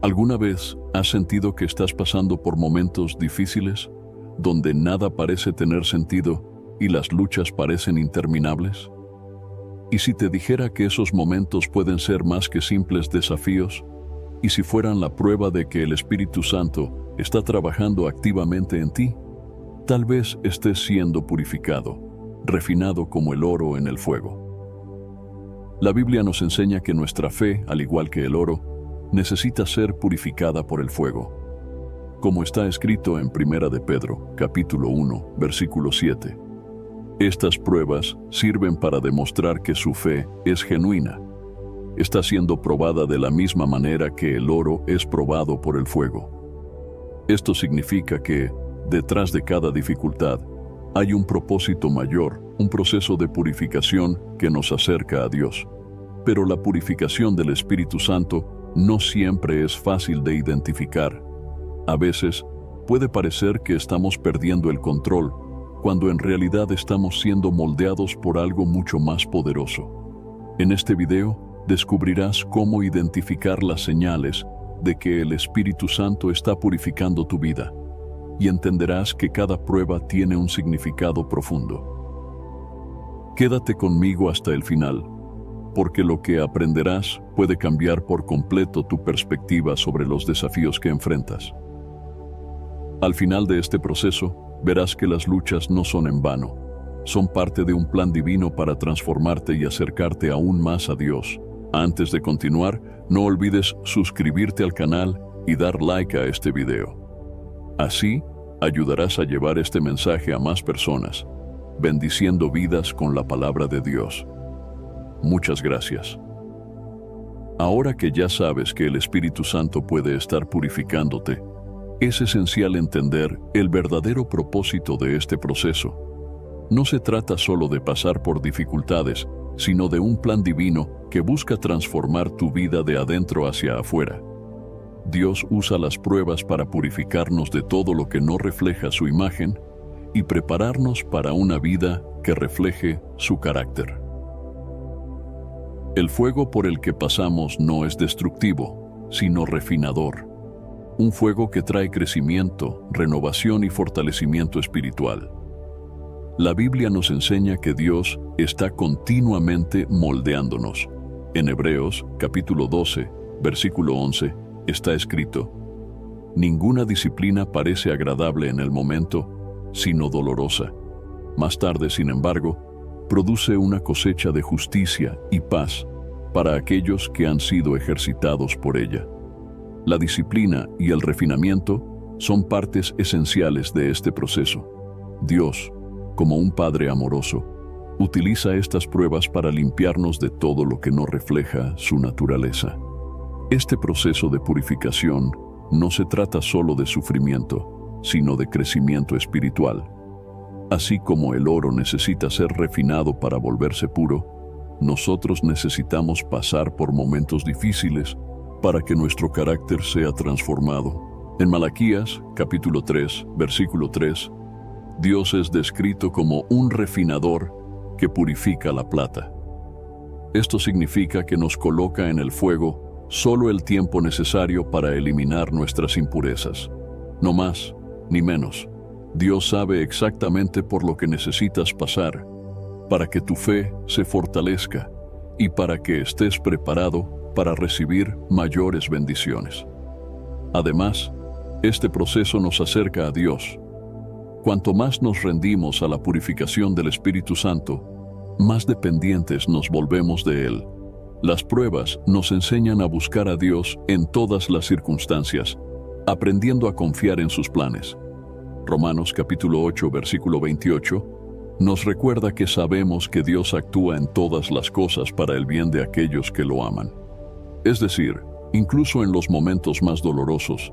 ¿Alguna vez has sentido que estás pasando por momentos difíciles, donde nada parece tener sentido y las luchas parecen interminables? ¿Y si te dijera que esos momentos pueden ser más que simples desafíos? ¿Y si fueran la prueba de que el Espíritu Santo está trabajando activamente en ti? Tal vez estés siendo purificado, refinado como el oro en el fuego. La Biblia nos enseña que nuestra fe, al igual que el oro, necesita ser purificada por el fuego. Como está escrito en 1 de Pedro, capítulo 1, versículo 7. Estas pruebas sirven para demostrar que su fe es genuina. Está siendo probada de la misma manera que el oro es probado por el fuego. Esto significa que, detrás de cada dificultad, hay un propósito mayor, un proceso de purificación que nos acerca a Dios. Pero la purificación del Espíritu Santo no siempre es fácil de identificar. A veces, puede parecer que estamos perdiendo el control, cuando en realidad estamos siendo moldeados por algo mucho más poderoso. En este video, descubrirás cómo identificar las señales de que el Espíritu Santo está purificando tu vida, y entenderás que cada prueba tiene un significado profundo. Quédate conmigo hasta el final, porque lo que aprenderás puede cambiar por completo tu perspectiva sobre los desafíos que enfrentas. Al final de este proceso, verás que las luchas no son en vano. Son parte de un plan divino para transformarte y acercarte aún más a Dios. Antes de continuar, no olvides suscribirte al canal y dar like a este video. Así, ayudarás a llevar este mensaje a más personas, bendiciendo vidas con la palabra de Dios. Muchas gracias. Ahora que ya sabes que el Espíritu Santo puede estar purificándote, es esencial entender el verdadero propósito de este proceso. No se trata solo de pasar por dificultades, sino de un plan divino que busca transformar tu vida de adentro hacia afuera. Dios usa las pruebas para purificarnos de todo lo que no refleja su imagen y prepararnos para una vida que refleje su carácter. El fuego por el que pasamos no es destructivo, sino refinador. Un fuego que trae crecimiento, renovación y fortalecimiento espiritual. La Biblia nos enseña que Dios está continuamente moldeándonos. En Hebreos, capítulo 12, versículo 11, está escrito: ninguna disciplina parece agradable en el momento, sino dolorosa. Más tarde, sin embargo, produce una cosecha de justicia y paz para aquellos que han sido ejercitados por ella. La disciplina y el refinamiento son partes esenciales de este proceso. Dios, como un Padre amoroso, utiliza estas pruebas para limpiarnos de todo lo que no refleja su naturaleza. Este proceso de purificación no se trata solo de sufrimiento, sino de crecimiento espiritual. Así como el oro necesita ser refinado para volverse puro, nosotros necesitamos pasar por momentos difíciles para que nuestro carácter sea transformado. En Malaquías, capítulo 3, versículo 3, Dios es descrito como un refinador que purifica la plata. Esto significa que nos coloca en el fuego solo el tiempo necesario para eliminar nuestras impurezas. No más, ni menos. Dios sabe exactamente por lo que necesitas pasar, para que tu fe se fortalezca y para que estés preparado para recibir mayores bendiciones. Además, este proceso nos acerca a Dios. Cuanto más nos rendimos a la purificación del Espíritu Santo, más dependientes nos volvemos de Él. Las pruebas nos enseñan a buscar a Dios en todas las circunstancias, aprendiendo a confiar en sus planes. Romanos capítulo 8, versículo 28, nos recuerda que sabemos que Dios actúa en todas las cosas para el bien de aquellos que lo aman. Es decir, incluso en los momentos más dolorosos,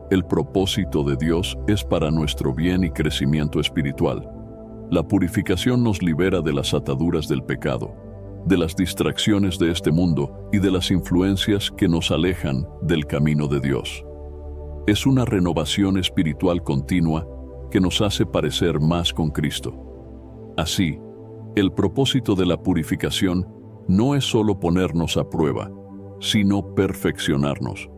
el propósito de Dios es para nuestro bien y crecimiento espiritual. La purificación nos libera de las ataduras del pecado, de las distracciones de este mundo y de las influencias que nos alejan del camino de Dios. Es una renovación espiritual continua que nos hace parecer más con Cristo. Así, el propósito de la purificación no es solo ponernos a prueba, sino perfeccionarnos.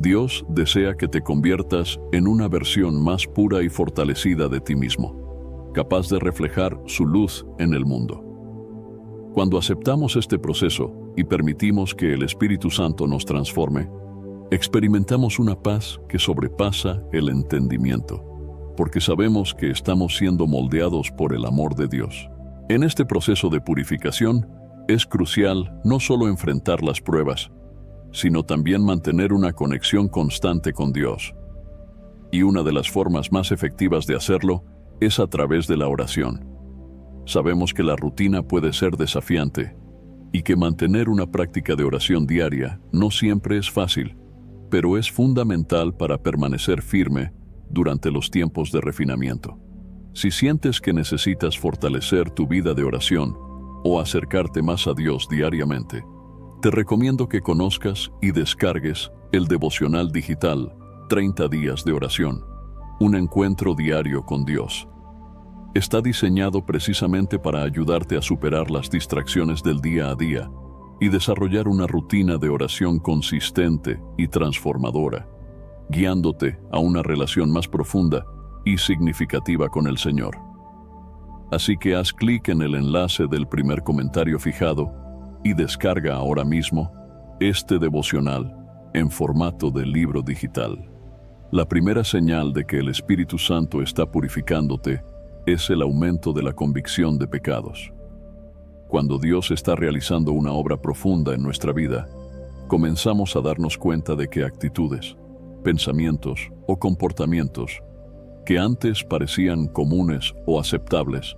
Dios desea que te conviertas en una versión más pura y fortalecida de ti mismo, capaz de reflejar su luz en el mundo. Cuando aceptamos este proceso y permitimos que el Espíritu Santo nos transforme, experimentamos una paz que sobrepasa el entendimiento, porque sabemos que estamos siendo moldeados por el amor de Dios. En este proceso de purificación, es crucial no solo enfrentar las pruebas, sino también mantener una conexión constante con Dios. Y una de las formas más efectivas de hacerlo es a través de la oración. Sabemos que la rutina puede ser desafiante y que mantener una práctica de oración diaria no siempre es fácil, pero es fundamental para permanecer firme durante los tiempos de refinamiento. Si sientes que necesitas fortalecer tu vida de oración o acercarte más a Dios diariamente, te recomiendo que conozcas y descargues el devocional digital 30 días de oración, un encuentro diario con Dios. Está diseñado precisamente para ayudarte a superar las distracciones del día a día y desarrollar una rutina de oración consistente y transformadora, guiándote a una relación más profunda y significativa con el Señor. Así que haz clic en el enlace del primer comentario fijado y descarga ahora mismo este devocional en formato de libro digital. La primera señal de que el Espíritu Santo está purificándote es el aumento de la convicción de pecados. Cuando Dios está realizando una obra profunda en nuestra vida, comenzamos a darnos cuenta de que actitudes, pensamientos o comportamientos que antes parecían comunes o aceptables,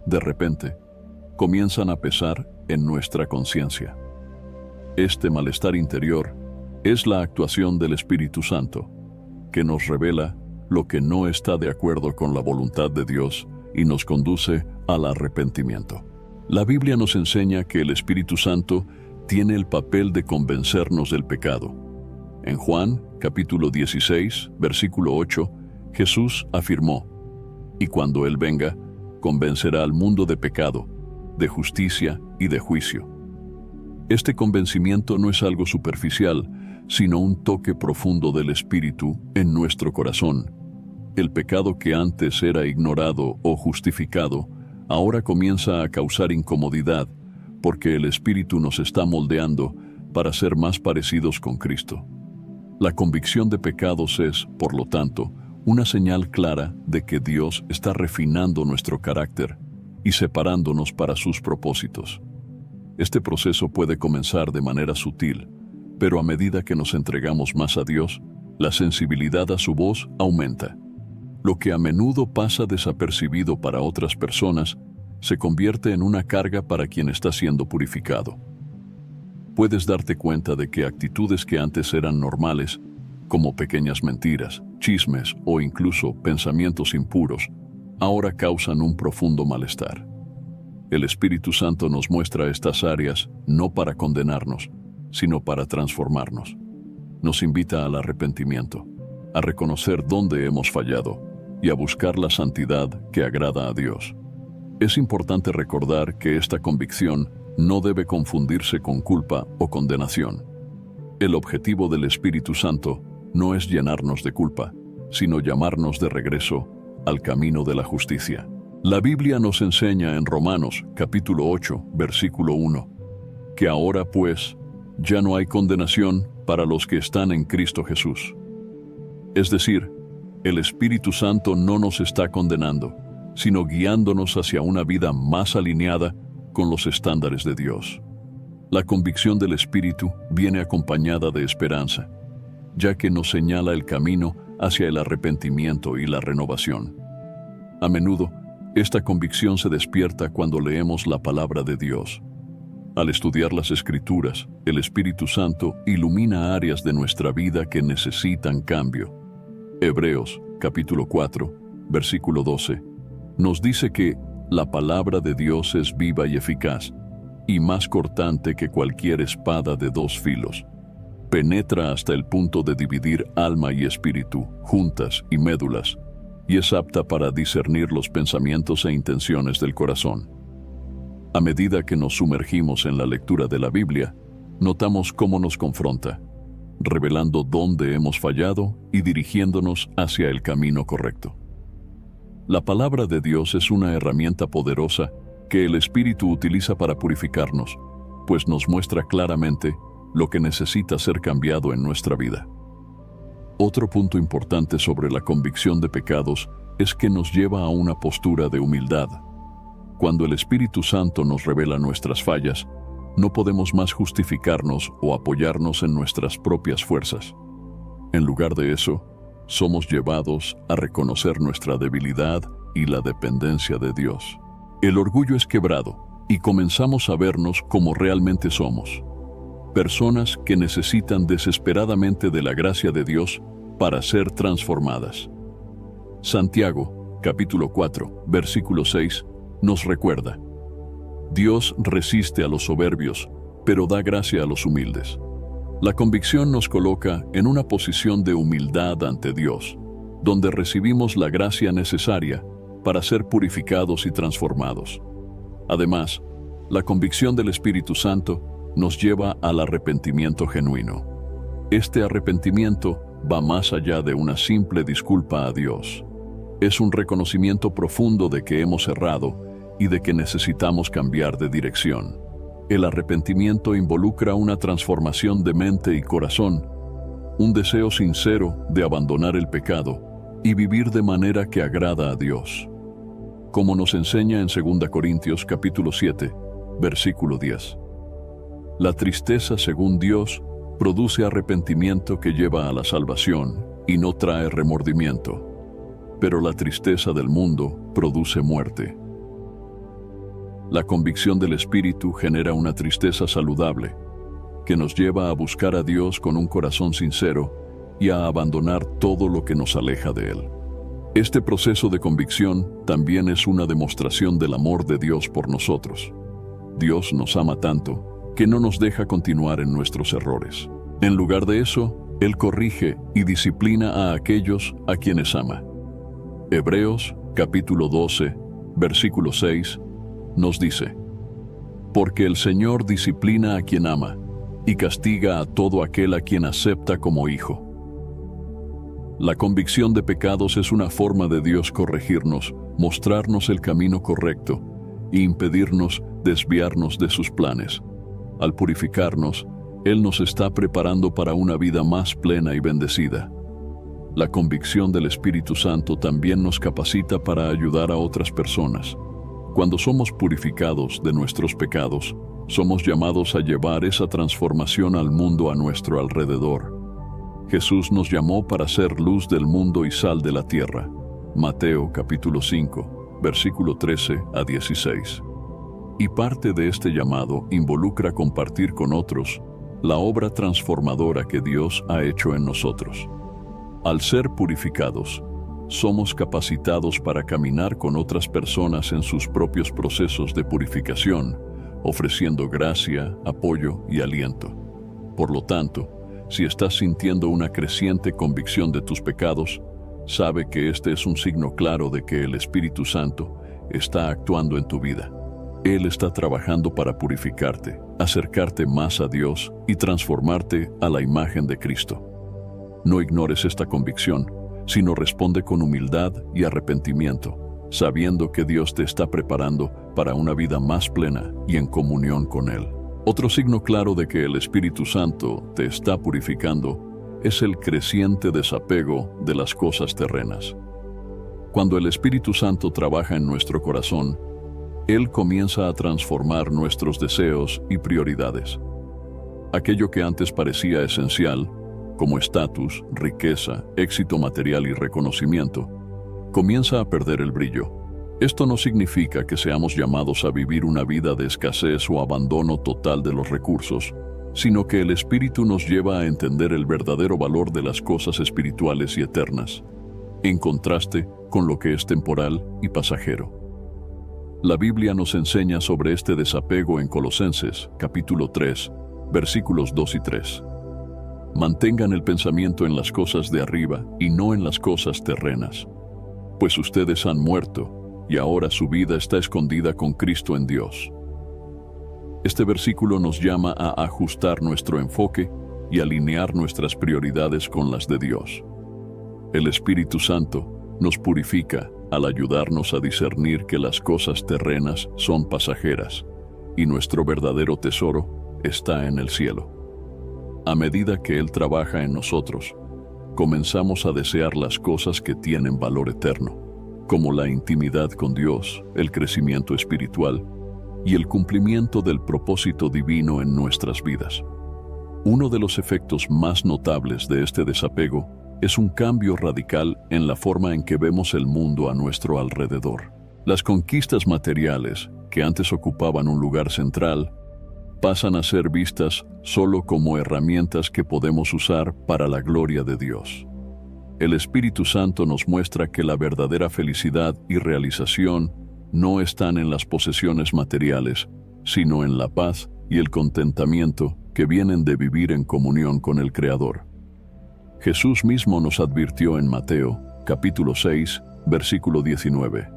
de repente, comienzan a pesar en nuestra conciencia. Este malestar interior es la actuación del Espíritu Santo, que nos revela lo que no está de acuerdo con la voluntad de Dios y nos conduce al arrepentimiento. La Biblia nos enseña que el Espíritu Santo tiene el papel de convencernos del pecado. En Juan, capítulo 16, versículo 8, Jesús afirmó: «Y cuando Él venga, convencerá al mundo de pecado, de justicia y de juicio». Este convencimiento no es algo superficial, sino un toque profundo del Espíritu en nuestro corazón. El pecado que antes era ignorado o justificado, ahora comienza a causar incomodidad, porque el Espíritu nos está moldeando para ser más parecidos con Cristo. La convicción de pecados es, por lo tanto, una señal clara de que Dios está refinando nuestro carácter y separándonos para sus propósitos. Este proceso puede comenzar de manera sutil, pero a medida que nos entregamos más a Dios, la sensibilidad a su voz aumenta. Lo que a menudo pasa desapercibido para otras personas se convierte en una carga para quien está siendo purificado. Puedes darte cuenta de que actitudes que antes eran normales, como pequeñas mentiras, chismes o incluso pensamientos impuros, ahora causan un profundo malestar. El Espíritu Santo nos muestra estas áreas no para condenarnos, sino para transformarnos. Nos invita al arrepentimiento, a reconocer dónde hemos fallado y a buscar la santidad que agrada a Dios. Es importante recordar que esta convicción no debe confundirse con culpa o condenación. El objetivo del Espíritu Santo no es llenarnos de culpa, sino llamarnos de regreso al camino de la justicia. La Biblia nos enseña en Romanos, capítulo 8, versículo 1, que ahora pues ya no hay condenación para los que están en Cristo Jesús. Es decir, el Espíritu Santo no nos está condenando, sino guiándonos hacia una vida más alineada con los estándares de Dios. La convicción del Espíritu viene acompañada de esperanza, ya que nos señala el camino hacia el arrepentimiento y la renovación. A menudo, esta convicción se despierta cuando leemos la palabra de Dios. Al estudiar las Escrituras, el Espíritu Santo ilumina áreas de nuestra vida que necesitan cambio. Hebreos, capítulo 4, versículo 12, nos dice que la palabra de Dios es viva y eficaz, y más cortante que cualquier espada de dos filos. Penetra hasta el punto de dividir alma y espíritu, juntas y médulas, y es apta para discernir los pensamientos e intenciones del corazón. A medida que nos sumergimos en la lectura de la Biblia, notamos cómo nos confronta. revelando dónde hemos fallado y dirigiéndonos hacia el camino correcto. La palabra de Dios es una herramienta poderosa que el Espíritu utiliza para purificarnos, pues nos muestra claramente lo que necesita ser cambiado en nuestra vida. Otro punto importante sobre la convicción de pecados es que nos lleva a una postura de humildad. Cuando el Espíritu Santo nos revela nuestras fallas, no podemos más justificarnos o apoyarnos en nuestras propias fuerzas. En lugar de eso, somos llevados a reconocer nuestra debilidad y la dependencia de Dios. El orgullo es quebrado y comenzamos a vernos como realmente somos. Personas que necesitan desesperadamente de la gracia de Dios para ser transformadas. Santiago, capítulo 4, versículo 6, nos recuerda: Dios resiste a los soberbios, pero da gracia a los humildes. La convicción nos coloca en una posición de humildad ante Dios, donde recibimos la gracia necesaria para ser purificados y transformados. Además, la convicción del Espíritu Santo nos lleva al arrepentimiento genuino. Este arrepentimiento va más allá de una simple disculpa a Dios. Es un reconocimiento profundo de que hemos errado y de que necesitamos cambiar de dirección. El arrepentimiento involucra una transformación de mente y corazón, un deseo sincero de abandonar el pecado y vivir de manera que agrada a Dios. Como nos enseña en 2 Corintios capítulo 7, versículo 10. La tristeza, según Dios, produce arrepentimiento que lleva a la salvación y no trae remordimiento, pero la tristeza del mundo produce muerte. La convicción del Espíritu genera una tristeza saludable, que nos lleva a buscar a Dios con un corazón sincero y a abandonar todo lo que nos aleja de Él. Este proceso de convicción también es una demostración del amor de Dios por nosotros. Dios nos ama tanto que no nos deja continuar en nuestros errores. En lugar de eso, Él corrige y disciplina a aquellos a quienes ama. Hebreos, capítulo 12, versículo 6, nos dice: Porque el Señor disciplina a quien ama y castiga a todo aquel a quien acepta como hijo. La convicción de pecados es una forma de Dios corregirnos, mostrarnos el camino correcto e impedirnos desviarnos de sus planes. Al purificarnos, Él nos está preparando para una vida más plena y bendecida. La convicción del Espíritu Santo también nos capacita para ayudar a otras personas. Cuando somos purificados de nuestros pecados, somos llamados a llevar esa transformación al mundo a nuestro alrededor. Jesús nos llamó para ser luz del mundo y sal de la tierra. Mateo capítulo 5, versículo 13 a 16. Y parte de este llamado involucra compartir con otros la obra transformadora que Dios ha hecho en nosotros. Al ser purificados, somos capacitados para caminar con otras personas en sus propios procesos de purificación, ofreciendo gracia, apoyo y aliento. Por lo tanto, si estás sintiendo una creciente convicción de tus pecados, sabe que este es un signo claro de que el Espíritu Santo está actuando en tu vida. Él está trabajando para purificarte, acercarte más a Dios y transformarte a la imagen de Cristo. No ignores esta convicción, sino responde con humildad y arrepentimiento, sabiendo que Dios te está preparando para una vida más plena y en comunión con Él. Otro signo claro de que el Espíritu Santo te está purificando es el creciente desapego de las cosas terrenas. Cuando el Espíritu Santo trabaja en nuestro corazón, Él comienza a transformar nuestros deseos y prioridades. Aquello que antes parecía esencial, como estatus, riqueza, éxito material y reconocimiento, comienza a perder el brillo. Esto no significa que seamos llamados a vivir una vida de escasez o abandono total de los recursos, sino que el Espíritu nos lleva a entender el verdadero valor de las cosas espirituales y eternas, en contraste con lo que es temporal y pasajero. La Biblia nos enseña sobre este desapego en Colosenses, capítulo 3, versículos 2 y 3. Mantengan el pensamiento en las cosas de arriba y no en las cosas terrenas, pues ustedes han muerto y ahora su vida está escondida con Cristo en Dios. Este versículo nos llama a ajustar nuestro enfoque y alinear nuestras prioridades con las de Dios. El Espíritu Santo nos purifica al ayudarnos a discernir que las cosas terrenas son pasajeras y nuestro verdadero tesoro está en el cielo. A medida que Él trabaja en nosotros, comenzamos a desear las cosas que tienen valor eterno, como la intimidad con Dios, el crecimiento espiritual y el cumplimiento del propósito divino en nuestras vidas. Uno de los efectos más notables de este desapego es un cambio radical en la forma en que vemos el mundo a nuestro alrededor. Las conquistas materiales, que antes ocupaban un lugar central, pasan a ser vistas solo como herramientas que podemos usar para la gloria de Dios. El Espíritu Santo nos muestra que la verdadera felicidad y realización no están en las posesiones materiales, sino en la paz y el contentamiento que vienen de vivir en comunión con el Creador. Jesús mismo nos advirtió en Mateo, capítulo 6, versículo 19.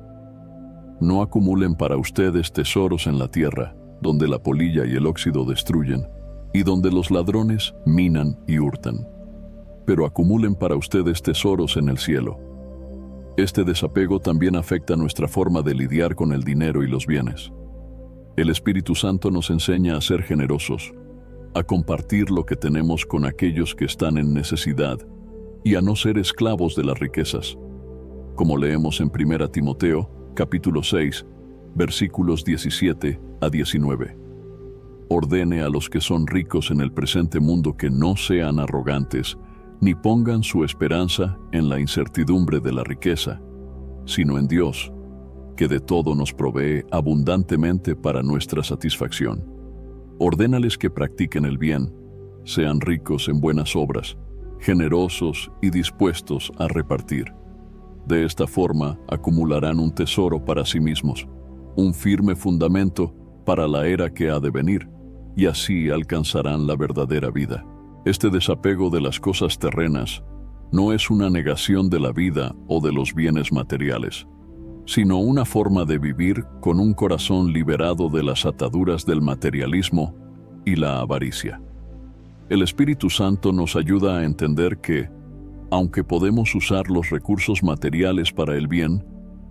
No acumulen para ustedes tesoros en la tierra, donde la polilla y el óxido destruyen, y donde los ladrones minan y hurtan. Pero acumulen para ustedes tesoros en el cielo. Este desapego también afecta nuestra forma de lidiar con el dinero y los bienes. El Espíritu Santo nos enseña a ser generosos, a compartir lo que tenemos con aquellos que están en necesidad y a no ser esclavos de las riquezas, como leemos en 1 Timoteo, capítulo 6, versículos 17 a 19. Ordene a los que son ricos en el presente mundo que no sean arrogantes, ni pongan su esperanza en la incertidumbre de la riqueza, sino en Dios, que de todo nos provee abundantemente para nuestra satisfacción. Ordénales que practiquen el bien, sean ricos en buenas obras, generosos y dispuestos a repartir. De esta forma acumularán un tesoro para sí mismos, un firme fundamento para la era que ha de venir, y así alcanzarán la verdadera vida. Este desapego de las cosas terrenas no es una negación de la vida o de los bienes materiales, sino una forma de vivir con un corazón liberado de las ataduras del materialismo y la avaricia. El Espíritu Santo nos ayuda a entender que, aunque podemos usar los recursos materiales para el bien,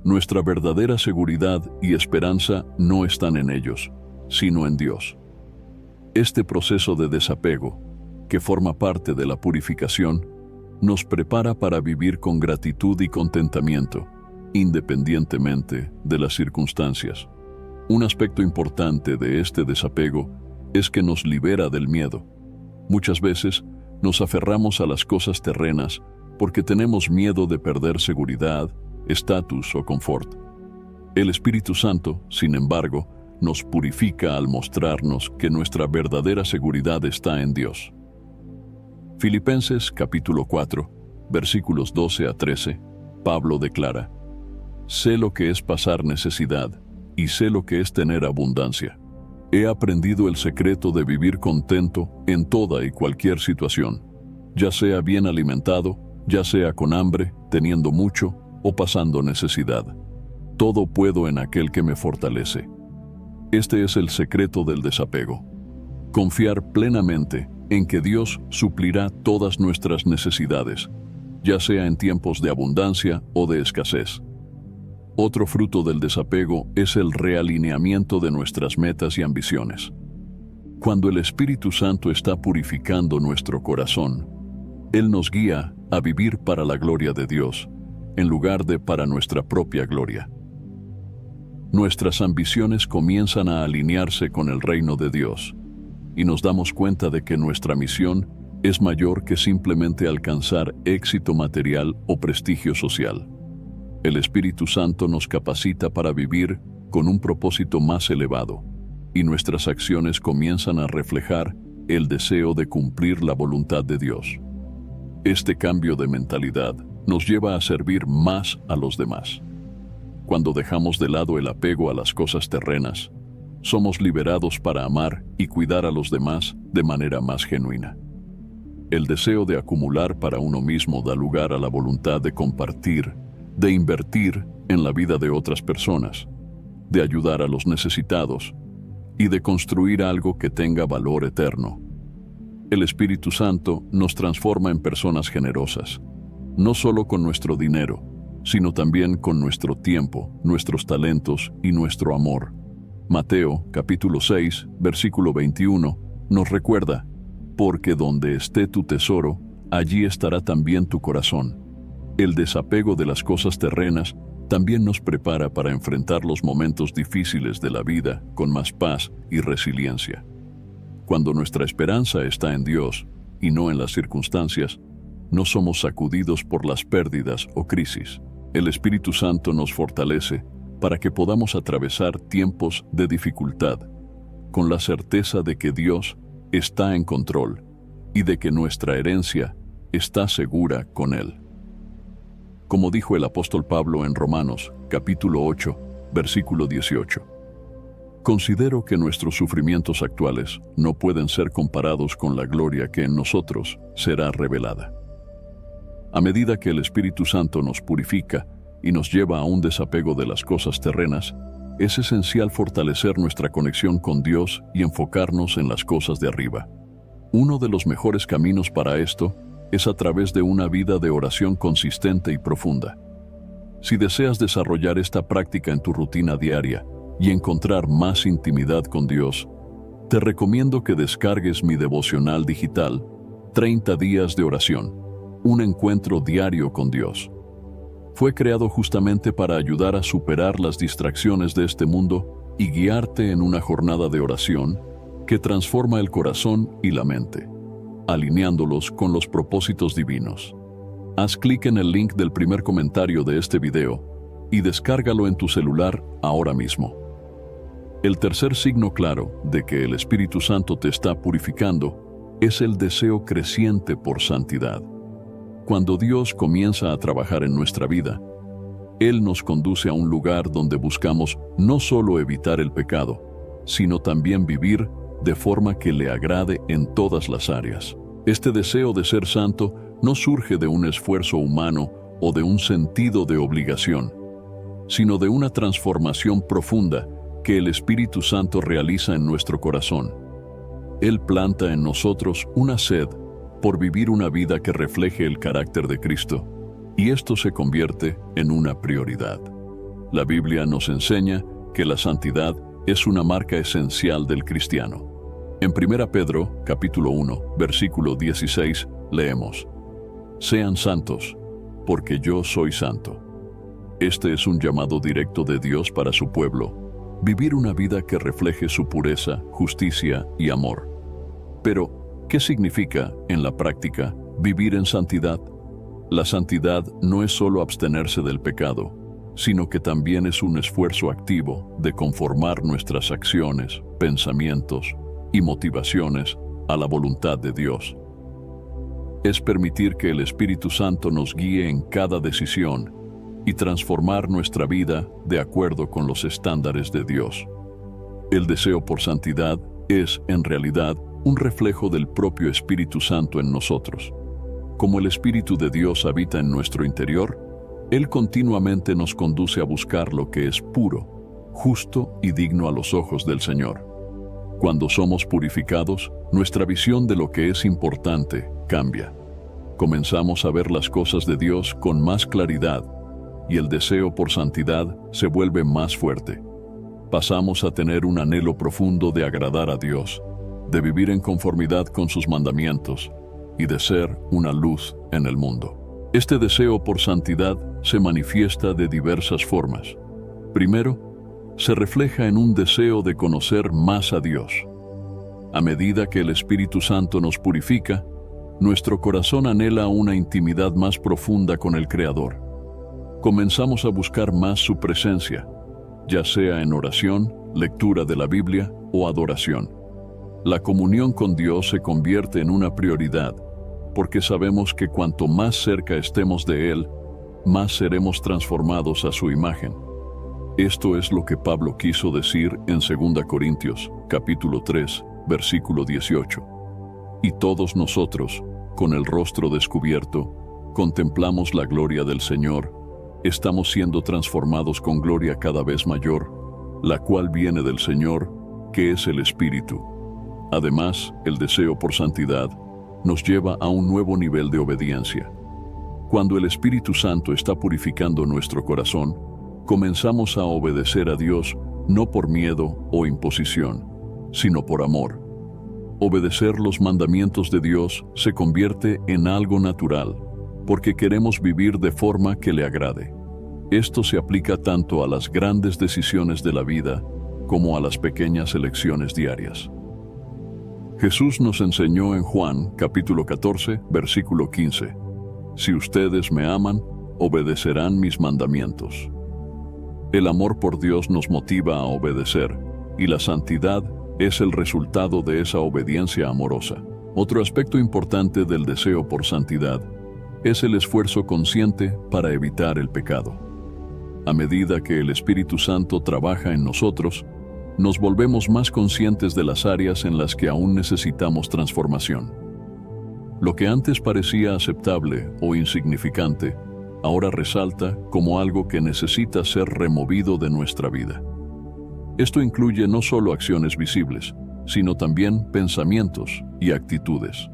nuestra verdadera seguridad y esperanza no están en ellos, sino en Dios. Este proceso de desapego, que forma parte de la purificación, nos prepara para vivir con gratitud y contentamiento, independientemente de las circunstancias. Un aspecto importante de este desapego es que nos libera del miedo. Muchas veces nos aferramos a las cosas terrenas porque tenemos miedo de perder seguridad, estatus o confort. El Espíritu Santo, sin embargo, nos purifica al mostrarnos que nuestra verdadera seguridad está en Dios. Filipenses capítulo 4, versículos 12 a 13, Pablo declara: Sé lo que es pasar necesidad y sé lo que es tener abundancia. He aprendido el secreto de vivir contento en toda y cualquier situación, ya sea bien alimentado, ya sea con hambre, teniendo mucho o pasando necesidad. Todo puedo en aquel que me fortalece. Este es el secreto del desapego. Confiar plenamente en que Dios suplirá todas nuestras necesidades, ya sea en tiempos de abundancia o de escasez. Otro fruto del desapego es el realineamiento de nuestras metas y ambiciones. Cuando el Espíritu Santo está purificando nuestro corazón, Él nos guía a vivir para la gloria de Dios, en lugar de para nuestra propia gloria. Nuestras ambiciones comienzan a alinearse con el reino de Dios, y nos damos cuenta de que nuestra misión es mayor que simplemente alcanzar éxito material o prestigio social. El Espíritu Santo nos capacita para vivir con un propósito más elevado, y nuestras acciones comienzan a reflejar el deseo de cumplir la voluntad de Dios. Este cambio de mentalidad nos lleva a servir más a los demás. Cuando dejamos de lado el apego a las cosas terrenas, somos liberados para amar y cuidar a los demás de manera más genuina. El deseo de acumular para uno mismo da lugar a la voluntad de compartir, de invertir en la vida de otras personas, de ayudar a los necesitados y de construir algo que tenga valor eterno. El Espíritu Santo nos transforma en personas generosas, no solo con nuestro dinero, sino también con nuestro tiempo, nuestros talentos y nuestro amor. Mateo, capítulo 6, versículo 21, nos recuerda: porque donde esté tu tesoro, allí estará también tu corazón. El desapego de las cosas terrenas también nos prepara para enfrentar los momentos difíciles de la vida con más paz y resiliencia. Cuando nuestra esperanza está en Dios y no en las circunstancias, no somos sacudidos por las pérdidas o crisis. El Espíritu Santo nos fortalece para que podamos atravesar tiempos de dificultad, con la certeza de que Dios está en control y de que nuestra herencia está segura con Él. Como dijo el apóstol Pablo en Romanos, capítulo 8, versículo 18. Considero que nuestros sufrimientos actuales no pueden ser comparados con la gloria que en nosotros será revelada. A medida que el Espíritu Santo nos purifica y nos lleva a un desapego de las cosas terrenas, es esencial fortalecer nuestra conexión con Dios y enfocarnos en las cosas de arriba. Uno de los mejores caminos para esto es a través de una vida de oración consistente y profunda. Si deseas desarrollar esta práctica en tu rutina diaria y encontrar más intimidad con Dios, te recomiendo que descargues mi devocional digital 30 días de oración, un encuentro diario con Dios. Fue creado justamente para ayudar a superar las distracciones de este mundo y guiarte en una jornada de oración que transforma el corazón y la mente, alineándolos con los propósitos divinos. Haz clic en el link del primer comentario de este video y descárgalo en tu celular ahora mismo. El tercer signo claro de que el Espíritu Santo te está purificando es el deseo creciente por santidad. Cuando Dios comienza a trabajar en nuestra vida, Él nos conduce a un lugar donde buscamos no solo evitar el pecado, sino también vivir de forma que le agrade en todas las áreas. Este deseo de ser santo no surge de un esfuerzo humano o de un sentido de obligación, sino de una transformación profunda que el Espíritu Santo realiza en nuestro corazón. Él planta en nosotros una sed por vivir una vida que refleje el carácter de Cristo, y esto se convierte en una prioridad. La Biblia nos enseña que la santidad es una marca esencial del cristiano. En 1 Pedro, capítulo 1, versículo 16, leemos: «Sean santos, porque yo soy santo». Este es un llamado directo de Dios para su pueblo, vivir una vida que refleje su pureza, justicia y amor. Pero, ¿qué significa, en la práctica, vivir en santidad? La santidad no es solo abstenerse del pecado, sino que también es un esfuerzo activo de conformar nuestras acciones, pensamientos y motivaciones a la voluntad de Dios. Es permitir que el Espíritu Santo nos guíe en cada decisión y transformar nuestra vida de acuerdo con los estándares de Dios. El deseo por santidad es, en realidad, un reflejo del propio Espíritu Santo en nosotros. Como el Espíritu de Dios habita en nuestro interior, Él continuamente nos conduce a buscar lo que es puro, justo y digno a los ojos del Señor. Cuando somos purificados, nuestra visión de lo que es importante cambia. Comenzamos a ver las cosas de Dios con más claridad y el deseo por santidad se vuelve más fuerte. Pasamos a tener un anhelo profundo de agradar a Dios, de vivir en conformidad con sus mandamientos y de ser una luz en el mundo. Este deseo por santidad se manifiesta de diversas formas. Primero, se refleja en un deseo de conocer más a Dios. A medida que el Espíritu Santo nos purifica, nuestro corazón anhela una intimidad más profunda con el Creador. Comenzamos a buscar más su presencia, ya sea en oración, lectura de la Biblia o adoración. La comunión con Dios se convierte en una prioridad, porque sabemos que cuanto más cerca estemos de Él, más seremos transformados a su imagen. Esto es lo que Pablo quiso decir en 2 Corintios, capítulo 3, versículo 18. Y todos nosotros, con el rostro descubierto, contemplamos la gloria del Señor, estamos siendo transformados con gloria cada vez mayor, la cual viene del Señor, que es el Espíritu. Además, el deseo por santidad nos lleva a un nuevo nivel de obediencia. Cuando el Espíritu Santo está purificando nuestro corazón, comenzamos a obedecer a Dios no por miedo o imposición, sino por amor. Obedecer los mandamientos de Dios se convierte en algo natural, porque queremos vivir de forma que le agrade. Esto se aplica tanto a las grandes decisiones de la vida como a las pequeñas elecciones diarias. Jesús nos enseñó en Juan, capítulo 14, versículo 15, «Si ustedes me aman, obedecerán mis mandamientos». El amor por Dios nos motiva a obedecer, y la santidad es el resultado de esa obediencia amorosa. Otro aspecto importante del deseo por santidad es el esfuerzo consciente para evitar el pecado. A medida que el Espíritu Santo trabaja en nosotros, nos volvemos más conscientes de las áreas en las que aún necesitamos transformación. Lo que antes parecía aceptable o insignificante, ahora resalta como algo que necesita ser removido de nuestra vida. Esto incluye no solo acciones visibles, sino también pensamientos y actitudes.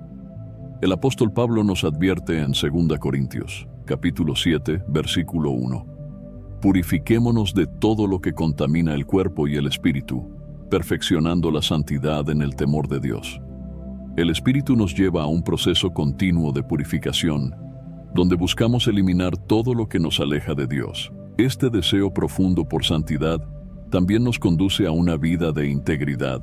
El apóstol Pablo nos advierte en 2 Corintios, capítulo 7, versículo 1. Purifiquémonos de todo lo que contamina el cuerpo y el espíritu, perfeccionando la santidad en el temor de Dios. El espíritu nos lleva a un proceso continuo de purificación, donde buscamos eliminar todo lo que nos aleja de Dios. Este deseo profundo por santidad también nos conduce a una vida de integridad.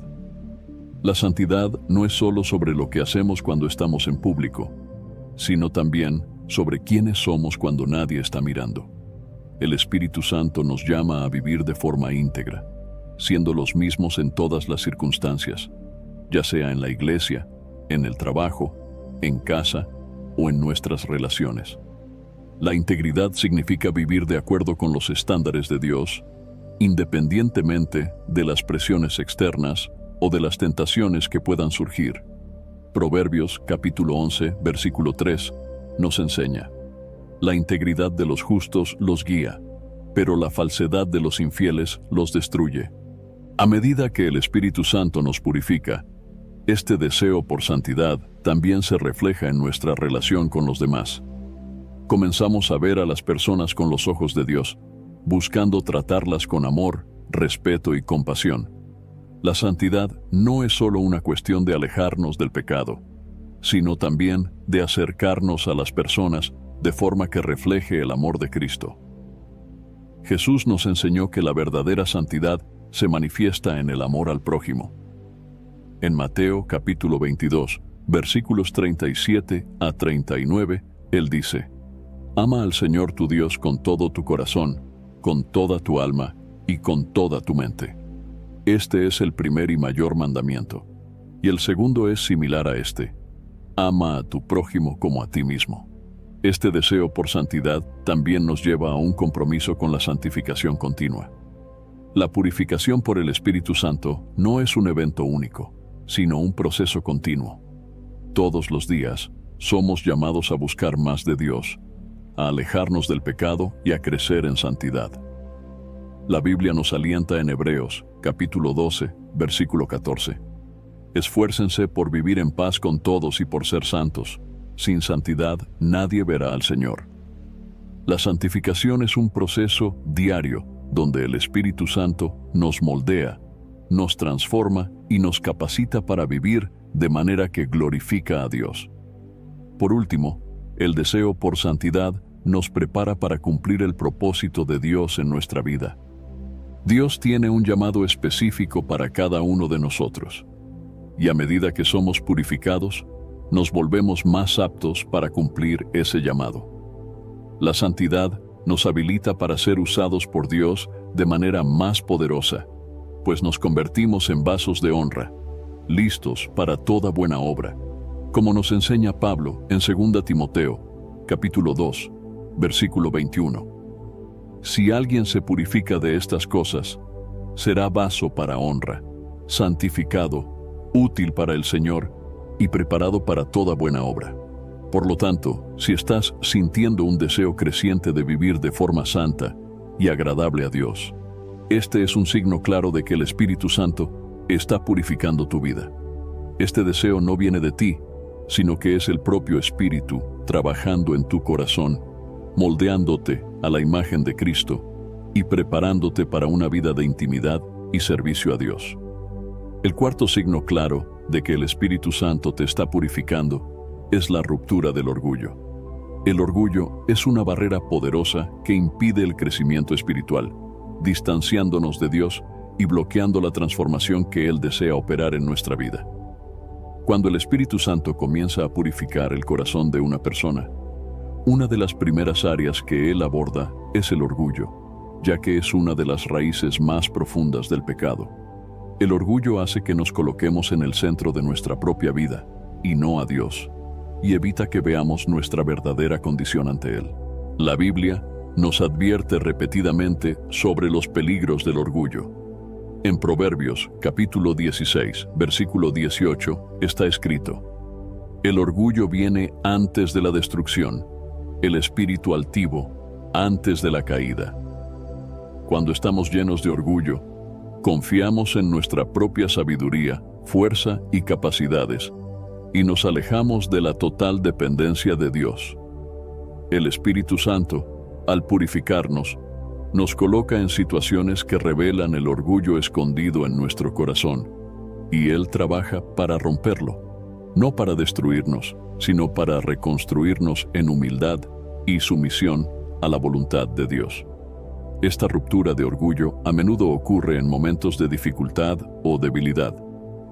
La santidad no es solo sobre lo que hacemos cuando estamos en público, sino también sobre quiénes somos cuando nadie está mirando. El Espíritu Santo nos llama a vivir de forma íntegra, siendo los mismos en todas las circunstancias, ya sea en la iglesia, en el trabajo, en casa o en nuestras relaciones. La integridad significa vivir de acuerdo con los estándares de Dios, independientemente de las presiones externas o de las tentaciones que puedan surgir. Proverbios capítulo 11, versículo 3, nos enseña: la integridad de los justos los guía, pero la falsedad de los infieles los destruye. A medida que el Espíritu Santo nos purifica, este deseo por santidad también se refleja en nuestra relación con los demás. Comenzamos a ver a las personas con los ojos de Dios, buscando tratarlas con amor, respeto y compasión. La santidad no es solo una cuestión de alejarnos del pecado, sino también de acercarnos a las personas de forma que refleje el amor de Cristo. Jesús nos enseñó que la verdadera santidad se manifiesta en el amor al prójimo. En Mateo capítulo 22, versículos 37 a 39, Él dice: «Ama al Señor tu Dios con todo tu corazón, con toda tu alma y con toda tu mente. Este es el primer y mayor mandamiento. Y el segundo es similar a este: ama a tu prójimo como a ti mismo». Este deseo por santidad también nos lleva a un compromiso con la santificación continua. La purificación por el Espíritu Santo no es un evento único, sino un proceso continuo. Todos los días somos llamados a buscar más de Dios, a alejarnos del pecado y a crecer en santidad. La Biblia nos alienta en Hebreos, capítulo 12, versículo 14. Esfuércense por vivir en paz con todos y por ser santos. Sin santidad nadie verá al Señor. La santificación es un proceso diario donde el Espíritu Santo nos moldea, nos transforma y nos capacita para vivir de manera que glorifica a Dios. Por último, el deseo por santidad nos prepara para cumplir el propósito de Dios en nuestra vida. Dios tiene un llamado específico para cada uno de nosotros, y a medida que somos purificados, nos volvemos más aptos para cumplir ese llamado. La santidad nos habilita para ser usados por Dios de manera más poderosa, pues nos convertimos en vasos de honra, listos para toda buena obra, como nos enseña Pablo en 2 Timoteo, capítulo 2, versículo 21. Si alguien se purifica de estas cosas, será vaso para honra, santificado, útil para el Señor y preparado para toda buena obra. Por lo tanto, si estás sintiendo un deseo creciente de vivir de forma santa y agradable a Dios, este es un signo claro de que el Espíritu Santo está purificando tu vida. Este deseo no viene de ti, sino que es el propio Espíritu trabajando en tu corazón, moldeándote a la imagen de Cristo y preparándote para una vida de intimidad y servicio a Dios. El cuarto signo claro de que el Espíritu Santo te está purificando es la ruptura del orgullo. El orgullo es una barrera poderosa que impide el crecimiento espiritual, distanciándonos de Dios y bloqueando la transformación que Él desea operar en nuestra vida. Cuando el Espíritu Santo comienza a purificar el corazón de una persona, una de las primeras áreas que Él aborda es el orgullo, ya que es una de las raíces más profundas del pecado. El orgullo hace que nos coloquemos en el centro de nuestra propia vida, y no a Dios, y evita que veamos nuestra verdadera condición ante Él. La Biblia nos advierte repetidamente sobre los peligros del orgullo. En Proverbios, capítulo 16, versículo 18, está escrito: el orgullo viene antes de la destrucción, el espíritu altivo antes de la caída. Cuando estamos llenos de orgullo, confiamos en nuestra propia sabiduría, fuerza y capacidades, y nos alejamos de la total dependencia de Dios. El Espíritu Santo, al purificarnos, nos coloca en situaciones que revelan el orgullo escondido en nuestro corazón, y Él trabaja para romperlo, no para destruirnos, sino para reconstruirnos en humildad y sumisión a la voluntad de Dios. Esta ruptura de orgullo a menudo ocurre en momentos de dificultad o debilidad,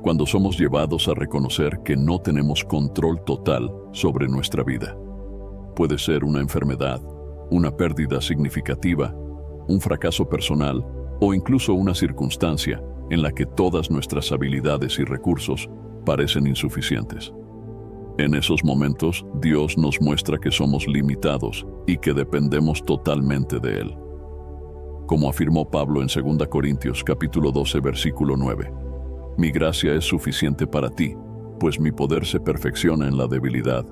cuando somos llevados a reconocer que no tenemos control total sobre nuestra vida. Puede ser una enfermedad, una pérdida significativa, un fracaso personal o incluso una circunstancia en la que todas nuestras habilidades y recursos parecen insuficientes. En esos momentos, Dios nos muestra que somos limitados y que dependemos totalmente de Él. Como afirmó Pablo en 2 Corintios capítulo 12, versículo 9, mi gracia es suficiente para ti, pues mi poder se perfecciona en la debilidad.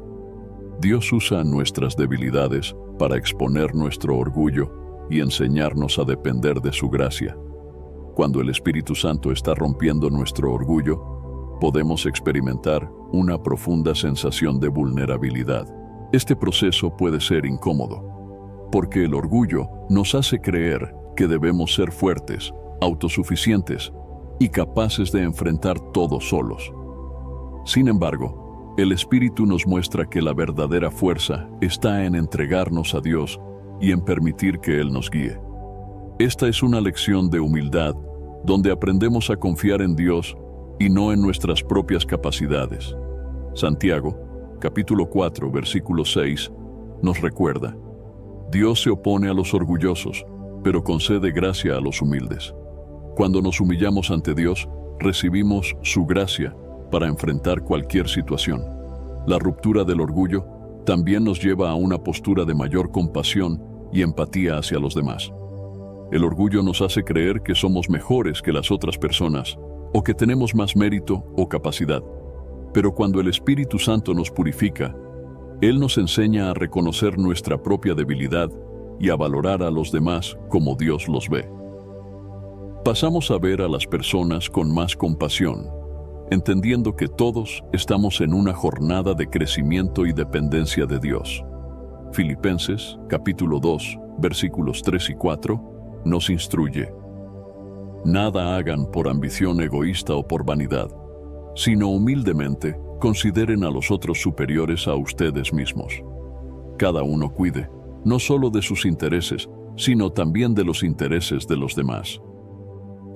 Dios usa nuestras debilidades para exponer nuestro orgullo y enseñarnos a depender de su gracia. Cuando el Espíritu Santo está rompiendo nuestro orgullo, podemos experimentar una profunda sensación de vulnerabilidad. Este proceso puede ser incómodo, porque el orgullo nos hace creer que debemos ser fuertes, autosuficientes y capaces de enfrentar todo solos. Sin embargo, el Espíritu nos muestra que la verdadera fuerza está en entregarnos a Dios y en permitir que Él nos guíe. Esta es una lección de humildad, donde aprendemos a confiar en Dios y no en nuestras propias capacidades. Santiago, capítulo 4, versículo 6, nos recuerda: Dios se opone a los orgullosos, pero concede gracia a los humildes. Cuando nos humillamos ante Dios, recibimos su gracia para enfrentar cualquier situación. La ruptura del orgullo también nos lleva a una postura de mayor compasión y empatía hacia los demás. El orgullo nos hace creer que somos mejores que las otras personas o que tenemos más mérito o capacidad. Pero cuando el Espíritu Santo nos purifica, Él nos enseña a reconocer nuestra propia debilidad y a valorar a los demás como Dios los ve. Pasamos a ver a las personas con más compasión, entendiendo que todos estamos en una jornada de crecimiento y dependencia de Dios. Filipenses, capítulo 2, versículos 3 y 4, nos instruye: nada hagan por ambición egoísta o por vanidad, sino humildemente consideren a los otros superiores a ustedes mismos. Cada uno cuide, no solo de sus intereses, sino también de los intereses de los demás.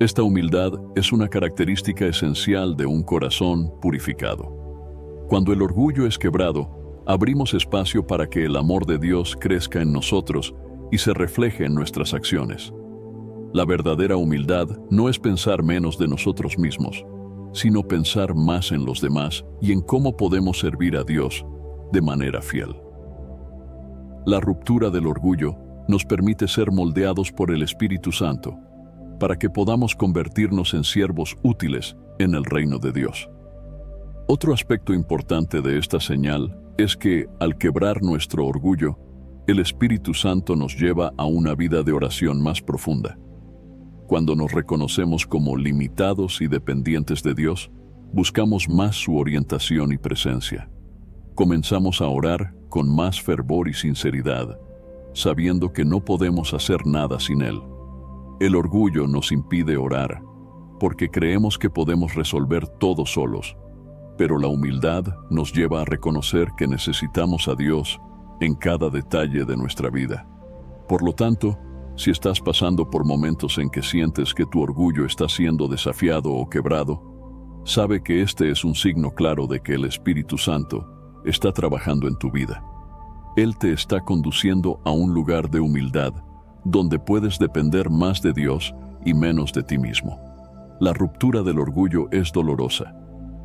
Esta humildad es una característica esencial de un corazón purificado. Cuando el orgullo es quebrado, abrimos espacio para que el amor de Dios crezca en nosotros y se refleje en nuestras acciones. La verdadera humildad no es pensar menos de nosotros mismos, sino pensar más en los demás y en cómo podemos servir a Dios de manera fiel. La ruptura del orgullo nos permite ser moldeados por el Espíritu Santo, para que podamos convertirnos en siervos útiles en el reino de Dios. Otro aspecto importante de esta señal es que, al quebrar nuestro orgullo, el Espíritu Santo nos lleva a una vida de oración más profunda. Cuando nos reconocemos como limitados y dependientes de Dios, buscamos más su orientación y presencia. Comenzamos a orar con más fervor y sinceridad, sabiendo que no podemos hacer nada sin Él. El orgullo nos impide orar, porque creemos que podemos resolver todo solos, pero la humildad nos lleva a reconocer que necesitamos a Dios en cada detalle de nuestra vida. Por lo tanto, si estás pasando por momentos en que sientes que tu orgullo está siendo desafiado o quebrado, sabe que este es un signo claro de que el Espíritu Santo está trabajando en tu vida. Él te está conduciendo a un lugar de humildad, donde puedes depender más de Dios y menos de ti mismo. La ruptura del orgullo es dolorosa,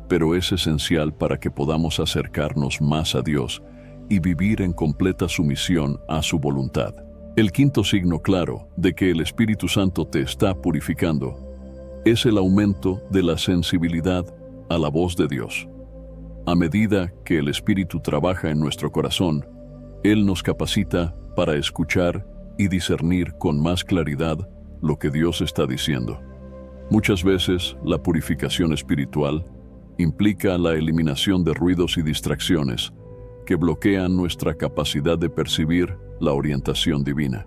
pero es esencial para que podamos acercarnos más a Dios y vivir en completa sumisión a su voluntad. El quinto signo claro de que el Espíritu Santo te está purificando es el aumento de la sensibilidad a la voz de Dios. A medida que el Espíritu trabaja en nuestro corazón, Él nos capacita para escuchar y discernir con más claridad lo que Dios está diciendo. Muchas veces, la purificación espiritual implica la eliminación de ruidos y distracciones que bloquean nuestra capacidad de percibir la orientación divina.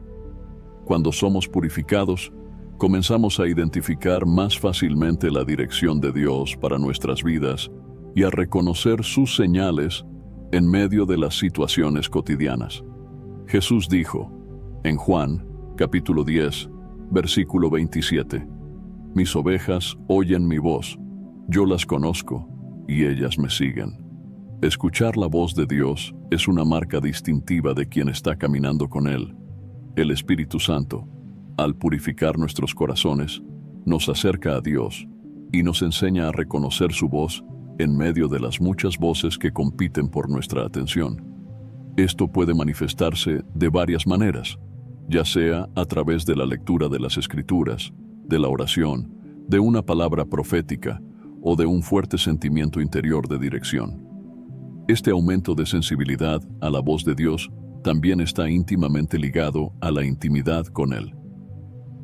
Cuando somos purificados, comenzamos a identificar más fácilmente la dirección de Dios para nuestras vidas y a reconocer sus señales en medio de las situaciones cotidianas. Jesús dijo, en Juan, capítulo 10, versículo 27, «Mis ovejas oyen mi voz, yo las conozco, y ellas me siguen». Escuchar la voz de Dios es una marca distintiva de quien está caminando con Él. El Espíritu Santo, al purificar nuestros corazones, nos acerca a Dios y nos enseña a reconocer su voz en medio de las muchas voces que compiten por nuestra atención. Esto puede manifestarse de varias maneras, ya sea a través de la lectura de las Escrituras, de la oración, de una palabra profética o de un fuerte sentimiento interior de dirección. Este aumento de sensibilidad a la voz de Dios también está íntimamente ligado a la intimidad con Él.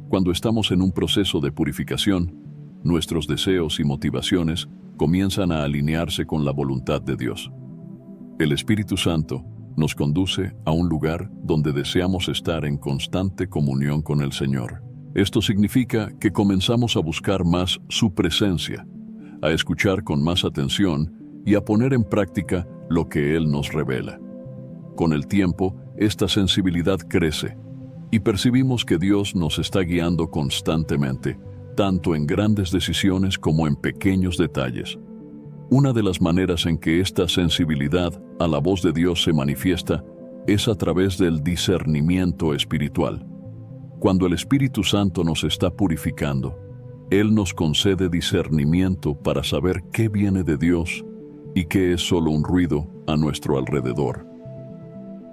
Cuando estamos en un proceso de purificación, nuestros deseos y motivaciones comienzan a alinearse con la voluntad de Dios. El Espíritu Santo nos conduce a un lugar donde deseamos estar en constante comunión con el Señor. Esto significa que comenzamos a buscar más su presencia, a escuchar con más atención y a poner en práctica lo que Él nos revela. Con el tiempo, esta sensibilidad crece y percibimos que Dios nos está guiando constantemente, tanto en grandes decisiones como en pequeños detalles. Una de las maneras en que esta sensibilidad a la voz de Dios se manifiesta es a través del discernimiento espiritual. Cuando el Espíritu Santo nos está purificando, Él nos concede discernimiento para saber qué viene de Dios y qué es solo un ruido a nuestro alrededor.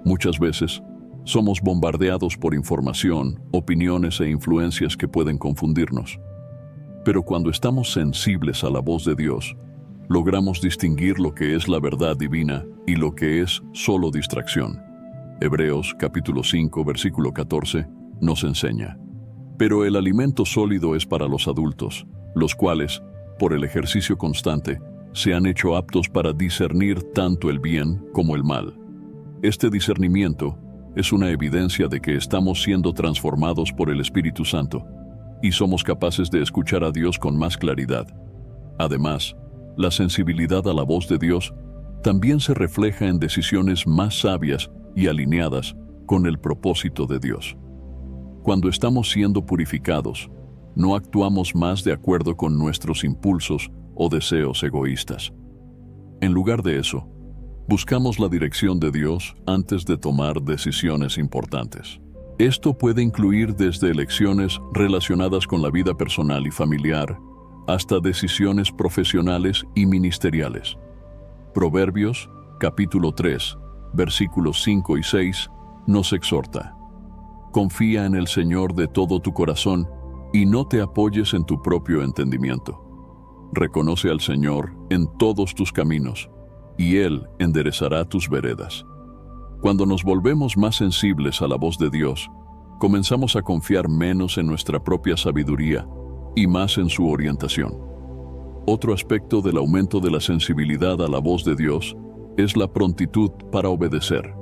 Muchas veces, somos bombardeados por información, opiniones e influencias que pueden confundirnos. Pero cuando estamos sensibles a la voz de Dios, logramos distinguir lo que es la verdad divina y lo que es solo distracción. Hebreos capítulo 5, versículo 14, nos enseña: «Pero el alimento sólido es para los adultos, los cuales, por el ejercicio constante, se han hecho aptos para discernir tanto el bien como el mal». Este discernimiento es una evidencia de que estamos siendo transformados por el Espíritu Santo y somos capaces de escuchar a Dios con más claridad. Además, la sensibilidad a la voz de Dios también se refleja en decisiones más sabias y alineadas con el propósito de Dios. Cuando estamos siendo purificados, no actuamos más de acuerdo con nuestros impulsos o deseos egoístas. En lugar de eso, buscamos la dirección de Dios antes de tomar decisiones importantes. Esto puede incluir desde elecciones relacionadas con la vida personal y familiar hasta decisiones profesionales y ministeriales. Proverbios, capítulo 3, versículos 5 y 6, nos exhorta: «Confía en el Señor de todo tu corazón y no te apoyes en tu propio entendimiento. Reconoce al Señor en todos tus caminos, y Él enderezará tus veredas». Cuando nos volvemos más sensibles a la voz de Dios, comenzamos a confiar menos en nuestra propia sabiduría y más en su orientación. Otro aspecto del aumento de la sensibilidad a la voz de Dios es la prontitud para obedecer.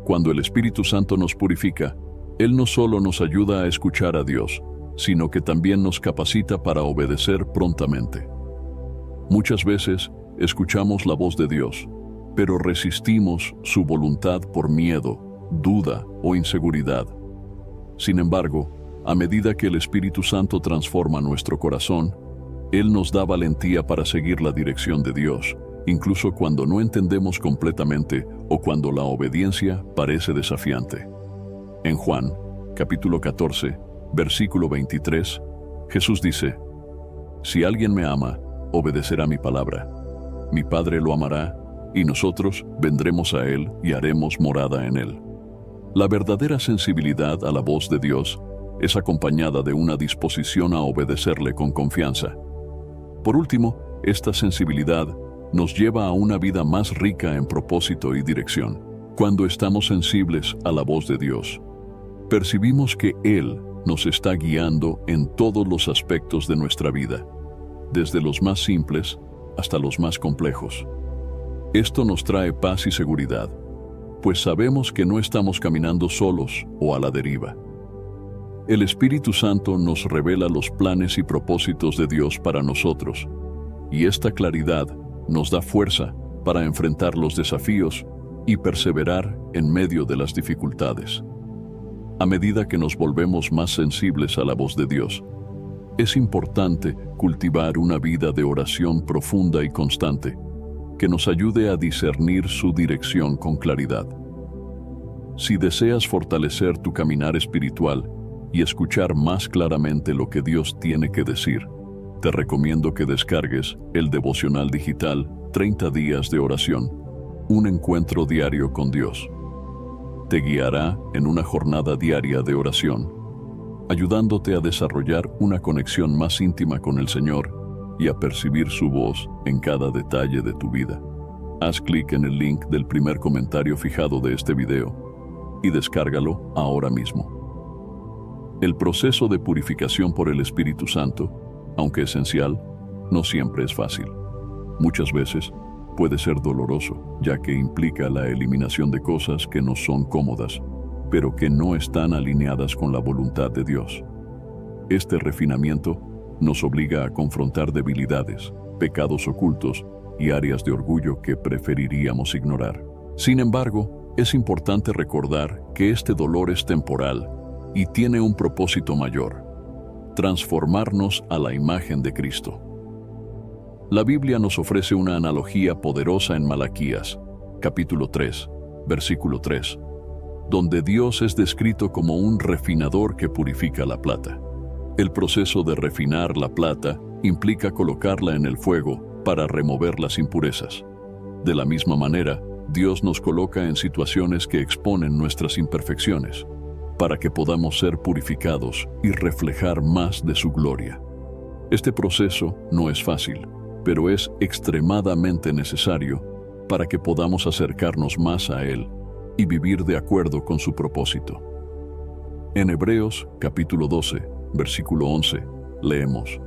Cuando el Espíritu Santo nos purifica, Él no solo nos ayuda a escuchar a Dios, sino que también nos capacita para obedecer prontamente. Muchas veces escuchamos la voz de Dios, pero resistimos su voluntad por miedo, duda o inseguridad. Sin embargo, a medida que el Espíritu Santo transforma nuestro corazón, Él nos da valentía para seguir la dirección de Dios, incluso cuando no entendemos completamente o cuando la obediencia parece desafiante. En Juan, capítulo 14, versículo 23, Jesús dice: «Si alguien me ama, obedecerá mi palabra. Mi Padre lo amará, y nosotros vendremos a Él y haremos morada en Él». La verdadera sensibilidad a la voz de Dios es acompañada de una disposición a obedecerle con confianza. Por último, esta sensibilidad nos lleva a una vida más rica en propósito y dirección. Cuando estamos sensibles a la voz de Dios, percibimos que Él nos está guiando en todos los aspectos de nuestra vida, desde los más simples hasta los más complejos. Esto nos trae paz y seguridad, pues sabemos que no estamos caminando solos o a la deriva. El Espíritu Santo nos revela los planes y propósitos de Dios para nosotros, y esta claridad nos da fuerza para enfrentar los desafíos y perseverar en medio de las dificultades. A medida que nos volvemos más sensibles a la voz de Dios, es importante cultivar una vida de oración profunda y constante, que nos ayude a discernir su dirección con claridad. Si deseas fortalecer tu caminar espiritual y escuchar más claramente lo que Dios tiene que decir, te recomiendo que descargues el devocional digital 30 días de oración, un encuentro diario con Dios. Te guiará en una jornada diaria de oración, ayudándote a desarrollar una conexión más íntima con el Señor y a percibir su voz en cada detalle de tu vida. Haz clic en el link del primer comentario fijado de este video y descárgalo ahora mismo. El proceso de purificación por el Espíritu Santo, aunque esencial, no siempre es fácil. Muchas veces puede ser doloroso, ya que implica la eliminación de cosas que no son cómodas, pero que no están alineadas con la voluntad de Dios. Este refinamiento nos obliga a confrontar debilidades, pecados ocultos y áreas de orgullo que preferiríamos ignorar. Sin embargo, es importante recordar que este dolor es temporal y tiene un propósito mayor: transformarnos a la imagen de Cristo. La Biblia nos ofrece una analogía poderosa en Malaquías, capítulo 3, versículo 3, donde Dios es descrito como un refinador que purifica la plata. El proceso de refinar la plata implica colocarla en el fuego para remover las impurezas. De la misma manera, Dios nos coloca en situaciones que exponen nuestras imperfecciones, para que podamos ser purificados y reflejar más de su gloria. Este proceso no es fácil, pero es extremadamente necesario para que podamos acercarnos más a Él y vivir de acuerdo con su propósito. En Hebreos capítulo 12, versículo 11, leemos: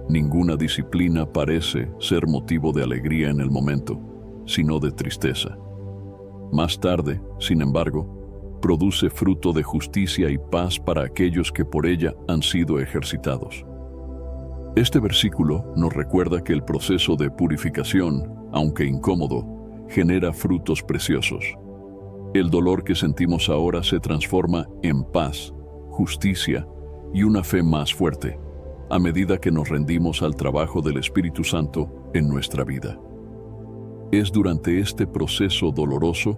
«Ninguna disciplina parece ser motivo de alegría en el momento, sino de tristeza. Más tarde, sin embargo, produce fruto de justicia y paz para aquellos que por ella han sido ejercitados». Este versículo nos recuerda que el proceso de purificación, aunque incómodo, genera frutos preciosos. El dolor que sentimos ahora se transforma en paz, justicia y una fe más fuerte, a medida que nos rendimos al trabajo del Espíritu Santo en nuestra vida. Es durante este proceso doloroso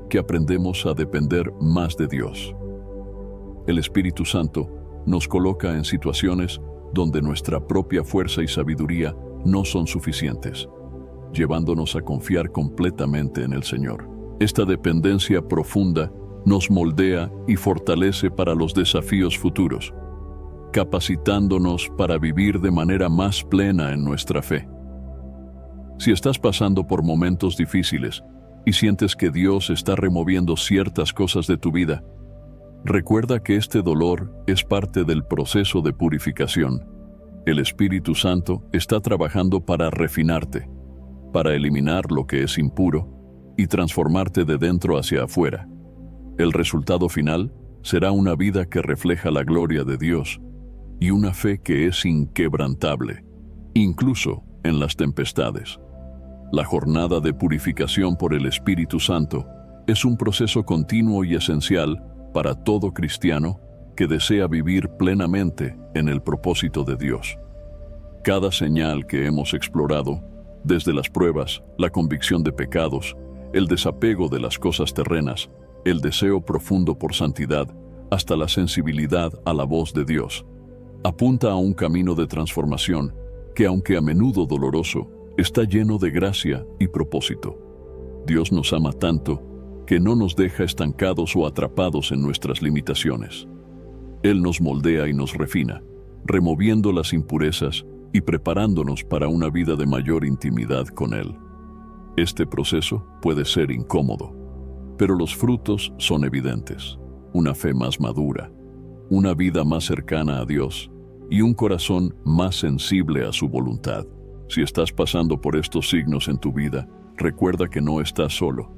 que aprendemos a depender más de Dios. El Espíritu Santo nos coloca en situaciones donde nuestra propia fuerza y sabiduría no son suficientes, llevándonos a confiar completamente en el Señor. Esta dependencia profunda nos moldea y fortalece para los desafíos futuros, capacitándonos para vivir de manera más plena en nuestra fe. Si estás pasando por momentos difíciles y sientes que Dios está removiendo ciertas cosas de tu vida, recuerda que este dolor es parte del proceso de purificación. El Espíritu Santo está trabajando para refinarte, para eliminar lo que es impuro y transformarte de dentro hacia afuera. El resultado final será una vida que refleja la gloria de Dios y una fe que es inquebrantable, incluso en las tempestades. La jornada de purificación por el Espíritu Santo es un proceso continuo y esencial para todo cristiano que desea vivir plenamente en el propósito de Dios. Cada señal que hemos explorado, desde las pruebas, la convicción de pecados, el desapego de las cosas terrenas, el deseo profundo por santidad, hasta la sensibilidad a la voz de Dios, apunta a un camino de transformación que, aunque a menudo doloroso, está lleno de gracia y propósito. Dios nos ama tanto que no nos deja estancados o atrapados en nuestras limitaciones. Él nos moldea y nos refina, removiendo las impurezas y preparándonos para una vida de mayor intimidad con Él. Este proceso puede ser incómodo, pero los frutos son evidentes: una fe más madura, una vida más cercana a Dios y un corazón más sensible a su voluntad. Si estás pasando por estos signos en tu vida, recuerda que no estás solo.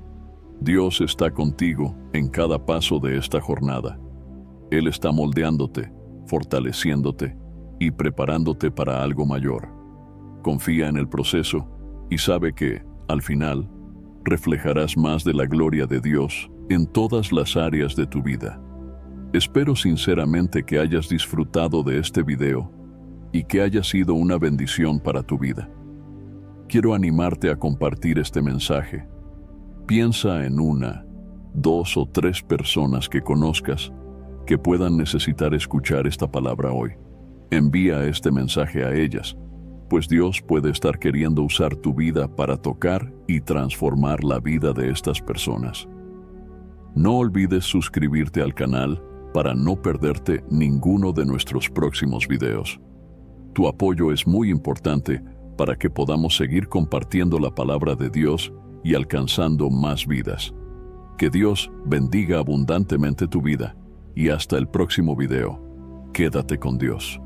Dios está contigo en cada paso de esta jornada. Él está moldeándote, fortaleciéndote y preparándote para algo mayor. Confía en el proceso y sabe que, al final, reflejarás más de la gloria de Dios en todas las áreas de tu vida. Espero sinceramente que hayas disfrutado de este video y que haya sido una bendición para tu vida. Quiero animarte a compartir este mensaje. Piensa en 1, 2 o 3 personas que conozcas que puedan necesitar escuchar esta palabra hoy. Envía este mensaje a ellas, pues Dios puede estar queriendo usar tu vida para tocar y transformar la vida de estas personas. No olvides suscribirte al canal para no perderte ninguno de nuestros próximos videos. Tu apoyo es muy importante para que podamos seguir compartiendo la palabra de Dios y alcanzando más vidas. Que Dios bendiga abundantemente tu vida y hasta el próximo video. Quédate con Dios.